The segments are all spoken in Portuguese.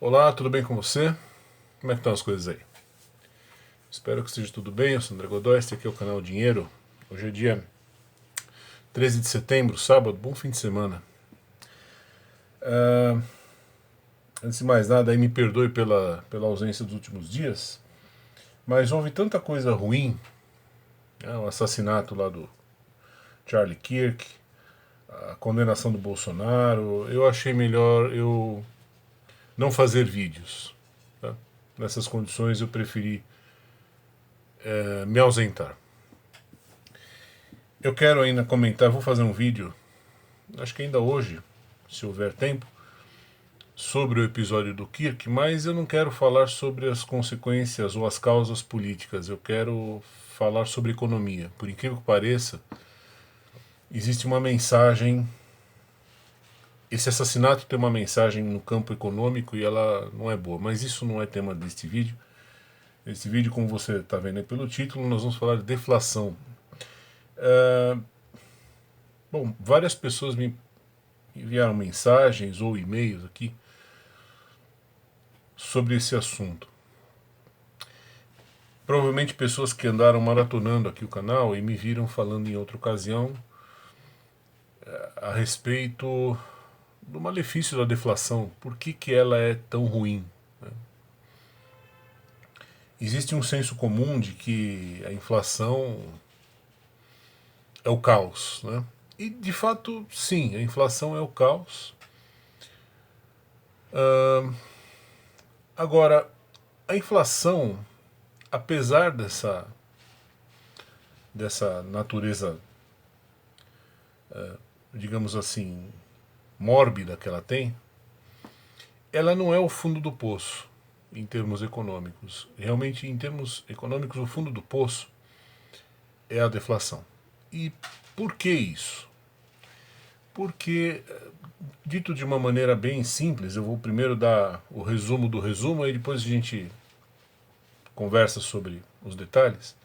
Olá, tudo bem com você? Como é que estão as coisas aí? Espero que esteja tudo bem. Eu sou André Godoy, este aqui é o canal Dinheiro. Hoje é dia 13 de setembro, sábado, bom fim de semana. Antes de mais nada, aí me perdoe pela ausência dos últimos dias, mas houve tanta coisa ruim, né? O assassinato lá do Charlie Kirk, a condenação do Bolsonaro, eu achei melhor eu não fazer vídeos. Tá? Nessas condições eu preferi me ausentar. Eu quero ainda comentar, vou fazer um vídeo, acho que ainda hoje, se houver tempo, sobre o episódio do Kirk, mas eu não quero falar sobre as consequências ou as causas políticas, eu quero falar sobre economia. Por incrível que pareça, existe uma mensagem, esse assassinato tem uma mensagem no campo econômico e ela não é boa, mas isso não é tema deste vídeo. Esse vídeo, como você está vendo aí pelo título, nós vamos falar de deflação. Bom, várias pessoas me enviaram mensagens ou e-mails aqui sobre esse assunto. Provavelmente pessoas que andaram maratonando aqui o canal e me viram falando em outra ocasião a respeito do malefício da deflação. Por que ela é tão ruim? Existe um senso comum de que a inflação é o caos, né? E de fato, sim, a inflação é o caos. Agora, a inflação, apesar dessa natureza, digamos assim, mórbida que ela tem, ela não é o fundo do poço em termos econômicos. Realmente, em termos econômicos, o fundo do poço é a deflação. E por que isso? Porque, dito de uma maneira bem simples, eu vou primeiro dar o resumo do resumo, aí depois a gente conversa sobre os detalhes.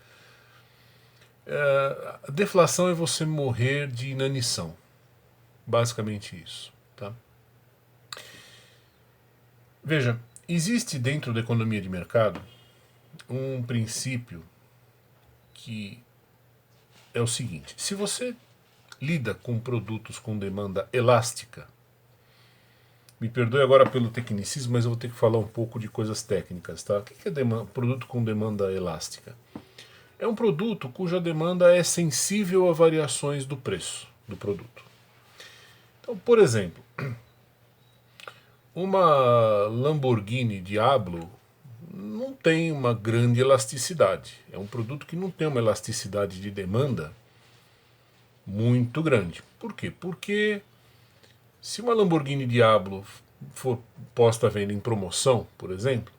A deflação é você morrer de inanição. Basicamente isso. Tá? Veja, existe dentro da economia de mercado um princípio que é o seguinte: se você lida com produtos com demanda elástica, me perdoe agora pelo tecnicismo, mas eu vou ter que falar um pouco de coisas técnicas, tá? O que é produto com demanda elástica? É um produto cuja demanda é sensível a variações do preço do produto. Então, por exemplo, uma Lamborghini Diablo não tem uma grande elasticidade. É um produto que não tem uma elasticidade de demanda muito grande. Por quê? Porque se uma Lamborghini Diablo for posta à venda em promoção, por exemplo,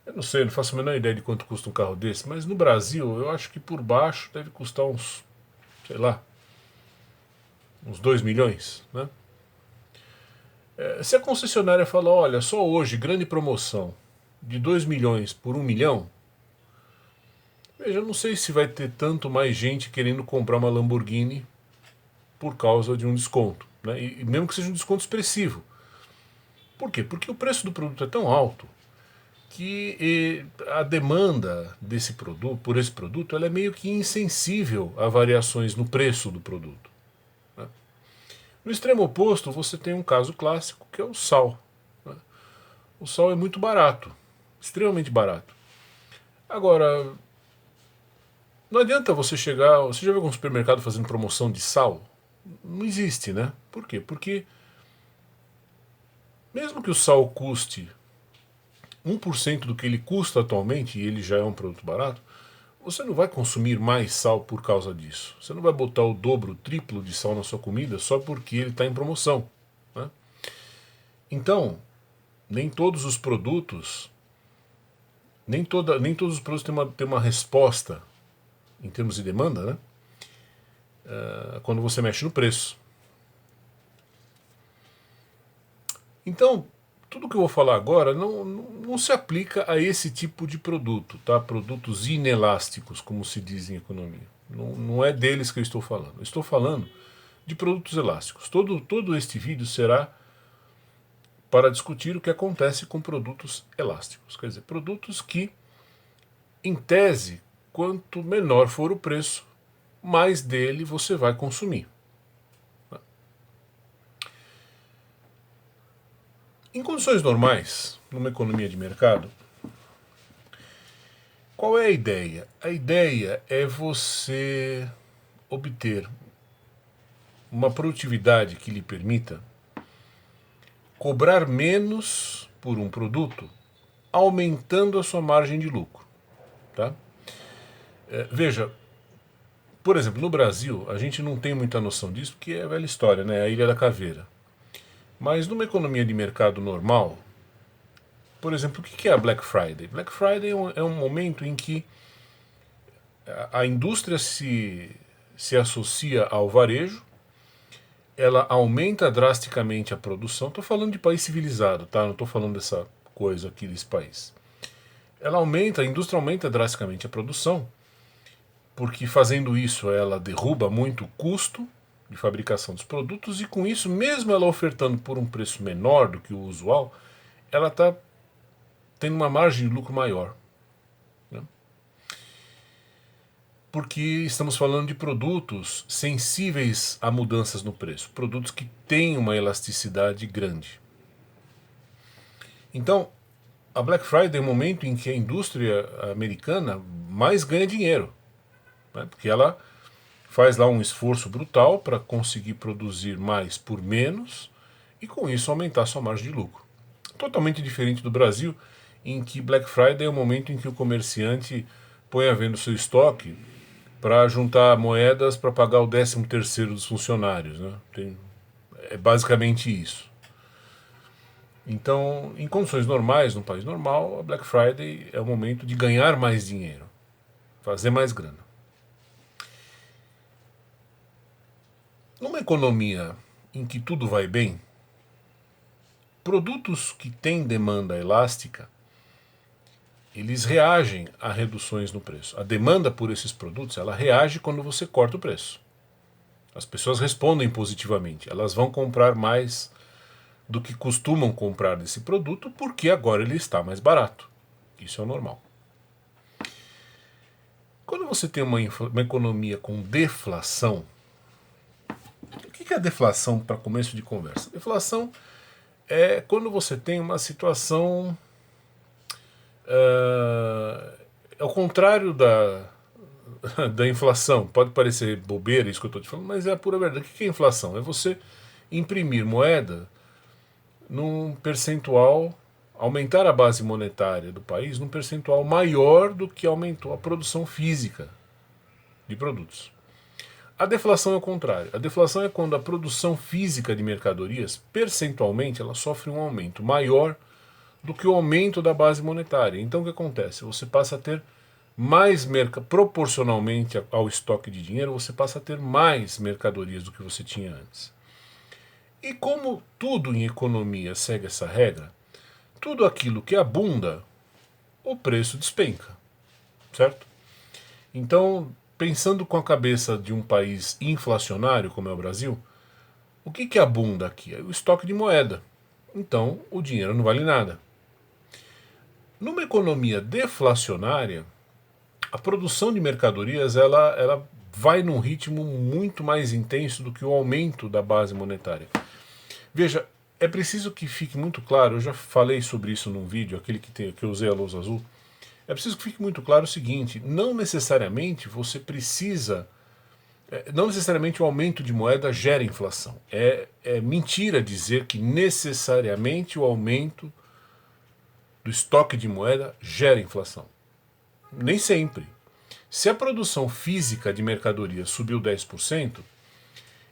eu não sei, não faço a menor ideia de quanto custa um carro desse, mas no Brasil eu acho que por baixo deve custar uns, sei lá, uns 2 milhões, né? Se a concessionária fala, olha, só hoje, grande promoção, de 2 milhões por 1 milhão, veja, eu não sei se vai ter tanto mais gente querendo comprar uma Lamborghini por causa de um desconto, né? E mesmo que seja um desconto expressivo. Por quê? Porque o preço do produto é tão alto que a demanda desse produto, por esse produto, ela é meio que insensível a variações no preço do produto. Né? No extremo oposto, você tem um caso clássico que é o sal. Né? O sal é muito barato, extremamente barato. Agora, não adianta você chegar. Você já viu algum supermercado fazendo promoção de sal? Não existe, né? Por quê? Porque mesmo que o sal custe 1% do que ele custa atualmente, e ele já é um produto barato, você não vai consumir mais sal por causa disso. Você não vai botar o dobro, o triplo de sal na sua comida só porque ele está em promoção. Né? Então, nem todos os produtos, nem todos os produtos têm uma resposta em termos de demanda, né? Quando você mexe no preço. Então, tudo que eu vou falar agora não se aplica a esse tipo de produto, tá? Produtos inelásticos, como se diz em economia. Não é deles que eu estou falando. Eu estou falando de produtos elásticos. Todo este vídeo será para discutir o que acontece com produtos elásticos. Quer dizer, produtos que, em tese, quanto menor for o preço, mais dele você vai consumir. Em condições normais, numa economia de mercado, qual é a ideia? A ideia é você obter uma produtividade que lhe permita cobrar menos por um produto, aumentando a sua margem de lucro. Tá? Veja, por exemplo, no Brasil, a gente não tem muita noção disso, porque é a velha história, né? A Ilha da Caveira. Mas numa economia de mercado normal, por exemplo, o que é a Black Friday? Black Friday é um momento em que a indústria se associa ao varejo, ela aumenta drasticamente a produção. Estou falando de país civilizado, tá? Não estou falando dessa coisa aqui desse país. A indústria aumenta drasticamente a produção, porque fazendo isso ela derruba muito o custo de fabricação dos produtos e com isso, mesmo ela ofertando por um preço menor do que o usual, ela está tendo uma margem de lucro maior. Né? Porque estamos falando de produtos sensíveis a mudanças no preço, produtos que têm uma elasticidade grande. Então, a Black Friday é o momento em que a indústria americana mais ganha dinheiro, né? Porque ela faz lá um esforço brutal para conseguir produzir mais por menos e com isso aumentar sua margem de lucro. Totalmente diferente do Brasil, em que Black Friday é o momento em que o comerciante põe à venda o seu estoque para juntar moedas para pagar o 13º dos funcionários. Né? É basicamente isso. Então, em condições normais, num país normal, a Black Friday é o momento de ganhar mais dinheiro, fazer mais grana. Numa economia em que tudo vai bem, produtos que têm demanda elástica, eles reagem a reduções no preço. A demanda por esses produtos, ela reage quando você corta o preço. As pessoas respondem positivamente, elas vão comprar mais do que costumam comprar desse produto porque agora ele está mais barato. Isso é o normal. Quando você tem uma economia com deflação, o que é deflação para começo de conversa? Deflação é quando você tem uma situação ao contrário da inflação. Pode parecer bobeira isso que eu estou te falando, mas é a pura verdade. O que é inflação? É você imprimir moeda num percentual, aumentar a base monetária do país num percentual maior do que aumentou a produção física de produtos. A deflação é o contrário. A deflação é quando a produção física de mercadorias, percentualmente, ela sofre um aumento maior do que o aumento da base monetária. Então o que acontece? Você passa a ter mais proporcionalmente ao estoque de dinheiro, você passa a ter mais mercadorias do que você tinha antes. E como tudo em economia segue essa regra, tudo aquilo que abunda, o preço despenca, certo? Então, pensando com a cabeça de um país inflacionário como é o Brasil, o que abunda aqui? É o estoque de moeda. Então, o dinheiro não vale nada. Numa economia deflacionária, a produção de mercadorias ela vai num ritmo muito mais intenso do que o aumento da base monetária. Veja, é preciso que fique muito claro, eu já falei sobre isso num vídeo, aquele que eu usei a lousa azul, é preciso que fique muito claro o seguinte, não necessariamente o aumento de moeda gera inflação. É mentira dizer que necessariamente o aumento do estoque de moeda gera inflação. Nem sempre. Se a produção física de mercadoria subiu 10%,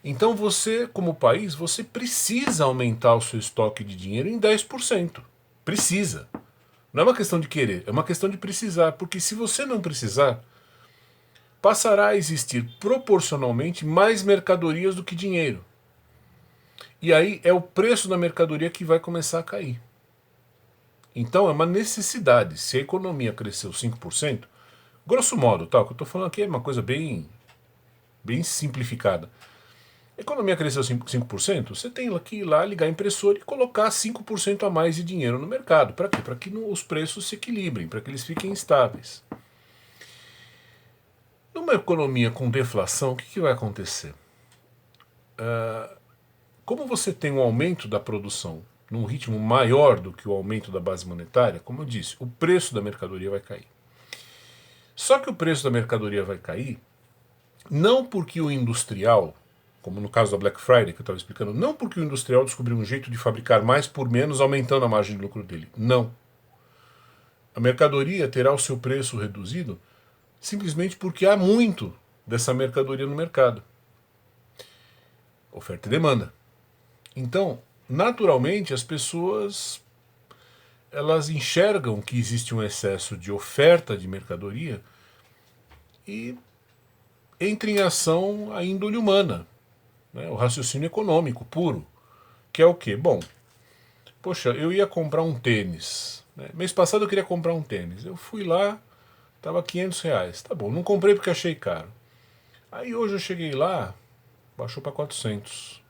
então você, como país, você precisa aumentar o seu estoque de dinheiro em 10%. Precisa. Não é uma questão de querer, é uma questão de precisar. Porque se você não precisar, passará a existir proporcionalmente mais mercadorias do que dinheiro. E aí é o preço da mercadoria que vai começar a cair. Então é uma necessidade. Se a economia cresceu 5%, grosso modo, tá, o que eu estou falando aqui é uma coisa bem simplificada. A economia cresceu 5%, você tem que ir lá, ligar a impressora e colocar 5% a mais de dinheiro no mercado. Para quê? Para que os preços se equilibrem, para que eles fiquem estáveis. Numa economia com deflação, o que vai acontecer? Como você tem um aumento da produção num ritmo maior do que o aumento da base monetária, como eu disse, o preço da mercadoria vai cair. Só que o preço da mercadoria vai cair não porque o industrial, como no caso da Black Friday que eu estava explicando, não porque o industrial descobriu um jeito de fabricar mais por menos, aumentando a margem de lucro dele. Não. A mercadoria terá o seu preço reduzido simplesmente porque há muito dessa mercadoria no mercado. Oferta e demanda. Então, naturalmente, as pessoas elas enxergam que existe um excesso de oferta de mercadoria e entra em ação a índole humana, né, o raciocínio econômico puro, que é o quê? Bom, poxa, eu ia comprar um tênis. Né? Mês passado eu queria comprar um tênis. Eu fui lá, estava R$ 500. Tá bom, não comprei porque achei caro. Aí hoje eu cheguei lá, baixou para 400.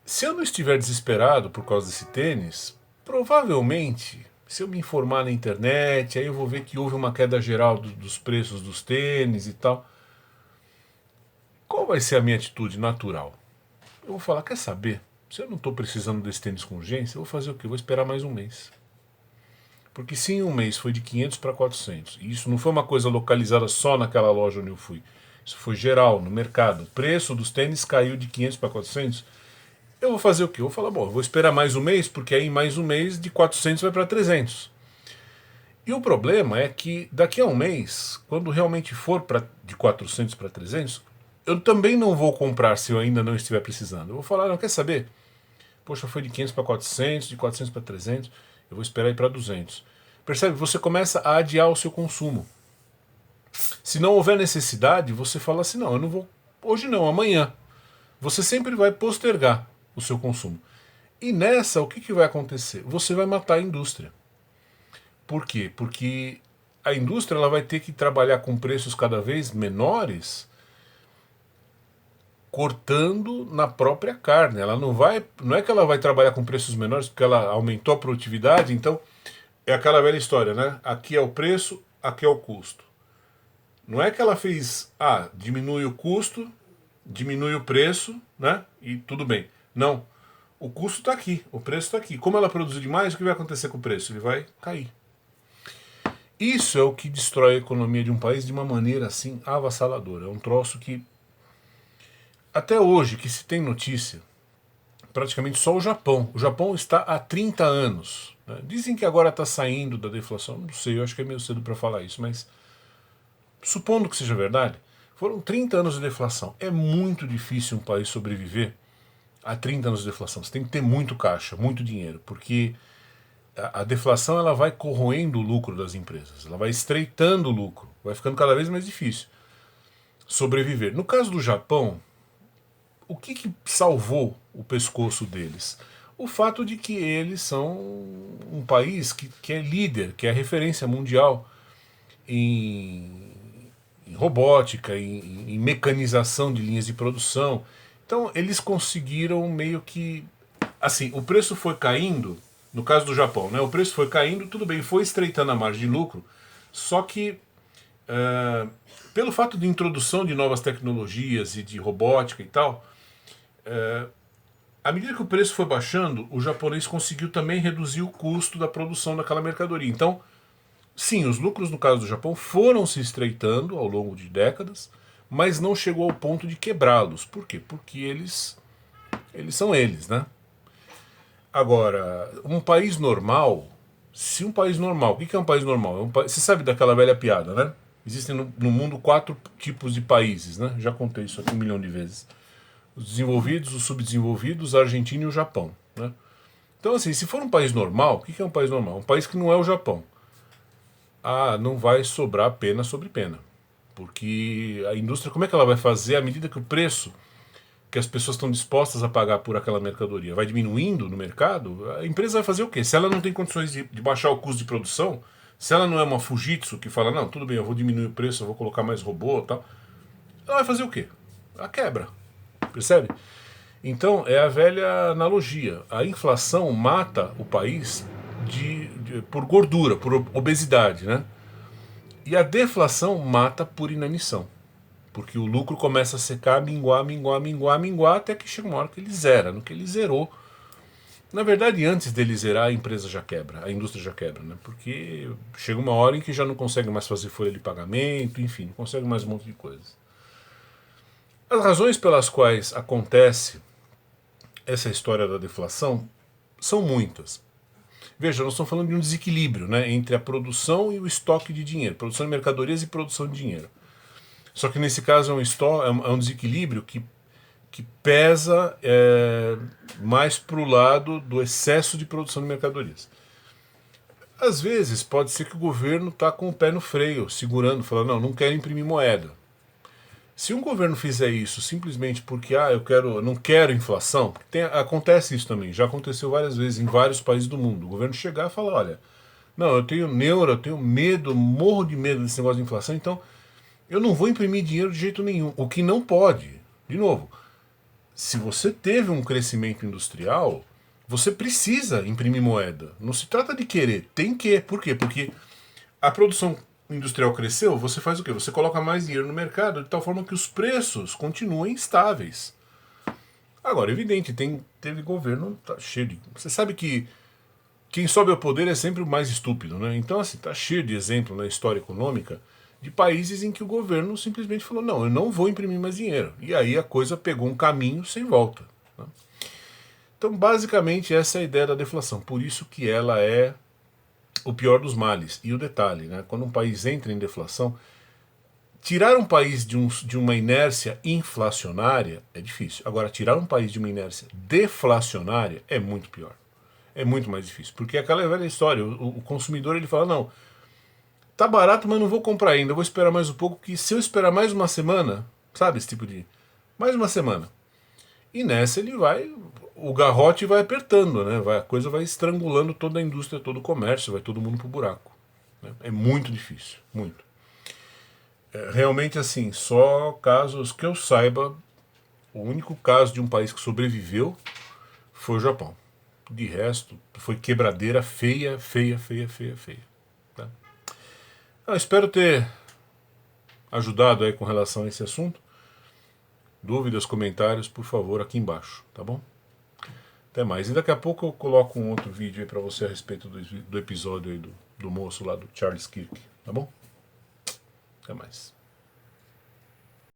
Se eu não estiver desesperado por causa desse tênis, provavelmente, se eu me informar na internet, aí eu vou ver que houve uma queda geral dos preços dos tênis e tal. Qual vai ser a minha atitude natural? Eu vou falar, quer saber? Se eu não estou precisando desse tênis com urgência, eu vou fazer o quê? Eu vou esperar mais um mês. Porque se em um mês foi de 500 para 400, e isso não foi uma coisa localizada só naquela loja onde eu fui, isso foi geral, no mercado, o preço dos tênis caiu de 500 para 400, eu vou fazer o quê? Eu vou falar, bom, eu vou esperar mais um mês, porque aí em mais um mês de 400 vai para 300. E o problema é que daqui a um mês, quando realmente for de 400 para 300, eu também não vou comprar se eu ainda não estiver precisando. Eu vou falar, não, quer saber? Poxa, foi de 500 para 400, de 400 para 300, eu vou esperar ir para 200. Percebe? Você começa a adiar o seu consumo. Se não houver necessidade, você fala assim, não, eu não vou, hoje não, amanhã. Você sempre vai postergar o seu consumo. E nessa, o que vai acontecer? Você vai matar a indústria. Por quê? Porque a indústria ela vai ter que trabalhar com preços cada vez menores, cortando na própria carne. Ela não é que ela vai trabalhar com preços menores porque ela aumentou a produtividade, então é aquela velha história, né? Aqui é o preço, aqui é o custo. Não é que ela fez, diminui o custo, diminui o preço, né? E tudo bem. Não. O custo está aqui, o preço está aqui. Como ela produziu demais, o que vai acontecer com o preço? Ele vai cair. Isso é o que destrói a economia de um país de uma maneira assim avassaladora. É um troço que, até hoje, que se tem notícia, praticamente só o Japão. O Japão está há 30 anos. Né? Dizem que agora está saindo da deflação. Não sei, eu acho que é meio cedo para falar isso, mas supondo que seja verdade, foram 30 anos de deflação. É muito difícil um país sobreviver a 30 anos de deflação. Você tem que ter muito caixa, muito dinheiro, porque a deflação ela vai corroendo o lucro das empresas, ela vai estreitando o lucro, vai ficando cada vez mais difícil sobreviver. No caso do Japão, o que salvou o pescoço deles? O fato de que eles são um país que é líder, que é referência mundial em robótica, em mecanização de linhas de produção. Então eles conseguiram meio que, assim, o preço foi caindo, no caso do Japão, né? O preço foi caindo, tudo bem, foi estreitando a margem de lucro, só que pelo fato de introdução de novas tecnologias e de robótica e tal, à medida que o preço foi baixando, o japonês conseguiu também reduzir o custo da produção daquela mercadoria. Então, sim, os lucros no caso do Japão foram se estreitando ao longo de décadas, mas não chegou ao ponto de quebrá-los. Por quê? Porque eles são eles, né? Agora, um país normal, se um país normal, o que é um país normal? Você sabe daquela velha piada, né? Existem no mundo 4 tipos de países, né? Já contei isso aqui 1 milhão de vezes. Os desenvolvidos, os subdesenvolvidos, a Argentina e o Japão, né? Então, assim, se for um país normal, o que é um país normal? Um país que não é o Japão. Não vai sobrar pena sobre pena. Porque a indústria, como é que ela vai fazer à medida que o preço que as pessoas estão dispostas a pagar por aquela mercadoria vai diminuindo no mercado? A empresa vai fazer o quê? Se ela não tem condições de baixar o custo de produção, se ela não é uma Fujitsu que fala, não, tudo bem, eu vou diminuir o preço, eu vou colocar mais robô e tal, Ela vai fazer o quê? A quebra. Percebe? Então, é a velha analogia. A inflação mata o país por gordura, por obesidade, né? E a deflação mata por inanição. Porque o lucro começa a secar, minguar, minguar, minguar, minguar, até que chega uma hora que ele zera. No que ele zerou. Na verdade, antes dele zerar, a empresa já quebra, a indústria já quebra, né? Porque chega uma hora em que já não consegue mais fazer folha de pagamento, enfim, não consegue mais um monte de coisas. As razões pelas quais acontece essa história da deflação são muitas. Veja, nós estamos falando de um desequilíbrio, né, entre a produção e o estoque de dinheiro, produção de mercadorias e produção de dinheiro. Só que nesse caso é um desequilíbrio que pesa mais para o lado do excesso de produção de mercadorias. Às vezes pode ser que o governo está com o pé no freio, segurando, falando, não quero imprimir moeda. Se um governo fizer isso simplesmente porque eu não quero inflação, acontece isso também, já aconteceu várias vezes em vários países do mundo. O governo chegar e falar, olha, não, eu tenho neuro, eu tenho medo, morro de medo desse negócio de inflação, então eu não vou imprimir dinheiro de jeito nenhum. O que não pode, de novo, se você teve um crescimento industrial, você precisa imprimir moeda. Não se trata de querer, tem que. Por quê? Porque a produção industrial cresceu, você faz o quê? Você coloca mais dinheiro no mercado de tal forma que os preços continuem estáveis. Agora, evidente, teve governo, tá cheio de... Você sabe que quem sobe ao poder é sempre o mais estúpido, né? Então, assim, tá cheio de exemplo na história econômica de países em que o governo simplesmente falou, não, eu não vou imprimir mais dinheiro. E aí a coisa pegou um caminho sem volta. Né? Então, basicamente, essa é a ideia da deflação. Por isso que ela é o pior dos males. E o detalhe, né? Quando um país entra em deflação, tirar um país de uma inércia inflacionária é difícil. Agora, tirar um país de uma inércia deflacionária é muito pior. É muito mais difícil. Porque é aquela velha história. O consumidor ele fala, não, tá barato, mas não vou comprar ainda. Eu vou esperar mais um pouco, que se eu esperar mais uma semana, sabe, esse tipo de... Mais uma semana. E nessa ele vai... O garrote vai apertando, né? A coisa vai estrangulando toda a indústria, todo o comércio, vai todo mundo pro buraco. Né? É muito difícil, muito. Realmente, assim, só casos que eu saiba, o único caso de um país que sobreviveu foi o Japão. De resto, foi quebradeira feia, feia, feia, feia, feia. Tá? Eu espero ter ajudado aí com relação a esse assunto. Dúvidas, comentários, por favor, aqui embaixo, tá bom? Até mais. E daqui a pouco eu coloco um outro vídeo aí pra você a respeito do episódio aí do moço lá do Charles Kirk, tá bom? Até mais.